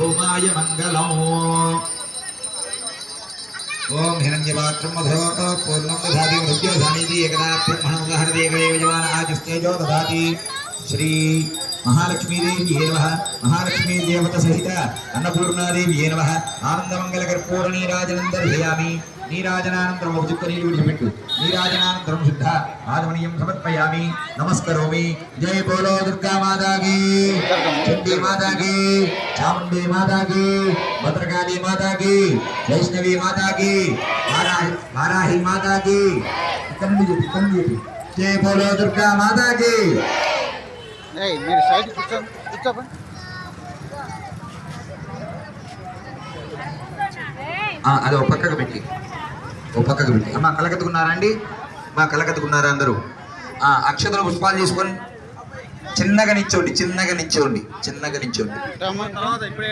सार्वभौमाय मंगलम्। ओम हिरण्यपात्रं मधो पूर्णं दधाति मृत्यो धानीति एकदा ब्रह्मणो दहरति एकैव जवान आजुस्तेजो दधाति। श्री महालक्ष्मी देवी नमः। महालक्ष्मी देवता सहित अन्नपूर्णा देवी नमः। आनंदमंगल कर्पूर नीराजनं दर्शयामि। नीराजनानन्तरं ఒక చుక్క నీళ్ళు విడిచిపెట్టు। నీరాజనానంతరం శుద్ధ ఆచమనీయం సమర్పయామి। నమస్కరోమి। జై బోలో దుర్గా మాతా కీ, చండీ మాతా కీ, చాముండీ మాతా కీ, భద్రకాళీ మాతా కీ, వైష్ణవి మాతా కీ, వారాహి మాతా కీ। ఇక్కడ నుండి చెప్పి జై బోలో దుర్గా మాతా కీ। మీరు సైడ్ కూర్చోండి। అది ఒక పక్కకు పెట్టి అమ్మ కలకత్తుకున్నారా అండి? మా కలకత్తుకున్నారా అందరూ? అక్షతలు పుష్పాలు తీసుకొని చిన్నగా నిచ్చోండి